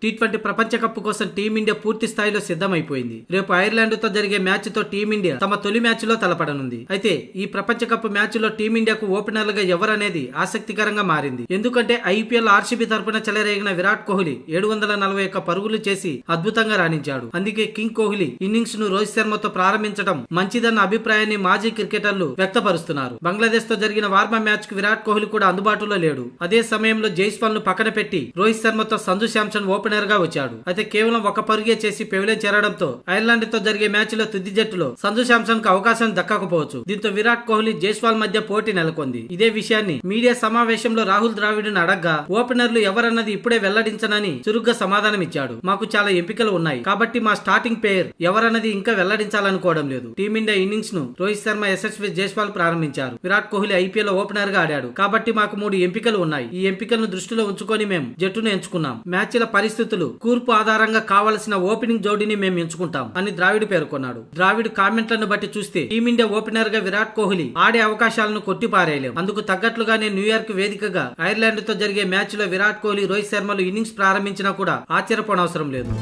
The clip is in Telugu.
టీ20 ప్రపంచ కప్ కోసం టీమిండియా పూర్తి స్థాయిలో సిద్ధమైపోయింది. రేపు ఐర్లాండ్ తో జరిగే మ్యాచ్ తో టీమిండియా తమ తొలి మ్యాచ్ లో తలపడనుంది. అయితే ఈ ప్రపంచ కప్ మ్యాచ్ లో టీమిండియాకు ఓపెనర్లుగా ఎవరనేది ఆసక్తికరంగా మారింది. ఎందుకంటే ఐపీఎల్ ఆర్సీబీ తరపున చెలరేగిన విరాట్ కోహ్లీ 741 పరుగులు చేసి అద్భుతంగా రాణించాడు. అందుకే కింగ్ కోహ్లీ ఇన్నింగ్స్ ను రోహిత్ శర్మతో ప్రారంభించడం మంచిదన్న అభిప్రాయాన్ని మాజీ క్రికెటర్లు వ్యక్తపరుస్తున్నారు. బంగ్లాదేశ్ తో జరిగిన వార్మ మ్యాచ్ కు విరాట్ కోహ్లీ కూడా అందుబాటులో లేడు. అదే సమయంలో జైస్వాల్ ను పక్కన పెట్టి రోహిత్ శర్మతో సంజు శాంసన్ ఓపెనర్ గా వచ్చాడు. అయితే కేవలం ఒక పరుగే చేసి పెవిలియన్ చేరడంతో ఐర్లాండ్ తో జరిగే మ్యాచ్ లో తుది జట్టులో సంజు శాంసన్ కు అవకాశం దక్కకపోవచ్చు. దీంతో విరాట్ కోహ్లీ జైస్వాల్ మధ్య పోటీ నెలకొంది. ఇదే విషయాన్ని మీడియా సమావేశంలో రాహుల్ ద్రావిడ్ను అడగ్గా ఓపెనర్లు ఎవరన్నది ఇప్పుడే వెల్లడించనని చురుగ్గా సమాధానం ఇచ్చాడు. మాకు చాలా ఎంపికలు ఉన్నాయి కాబట్టి మా స్టార్టింగ్ పేర్ ఎవరన్నది ఇంకా వెల్లడించాలనుకోవడం లేదు. టీమిండియా ఇన్నింగ్స్ ను రోహిత్ శర్మ, యశస్వి జైస్వాల్ ప్రారంభించారు. విరాట్ కోహ్లీ ఐపీఎల్ ఓపెనర్ గా ఆడాడు కాబట్టి మాకు 3 ఎంపికలు ఉన్నాయి. ఈ ఎంపికలను దృష్టిలో ఉంచుకొని మేము జట్టును ఎంచుకున్నాం. మ్యాచ్ల పరిస్థితులు, కూర్పు ఆధారంగా కావలసిన ఓపెనింగ్ జోడీని మేము ఎంచుకుంటాం అని ద్రావిడ్ పేర్కొన్నాడు. ద్రావిడ్ కామెంట్లను బట్టి చూస్తే టీమిండియా ఓపెనర్ గా విరాట్ కోహ్లీ ఆడే అవకాశాలను కొట్టిపారేయలేం. అందుకు తగ్గట్లుగానే న్యూయార్క్ వేదికగా ఐర్లాండ్ తో జరిగే మ్యాచ్ లో విరాట్ కోహ్లీ, రోహిత్ శర్మలు ఇన్నింగ్స్ ప్రారంభించినా కూడా ఆశ్చర్యపోనవసరం లేదు.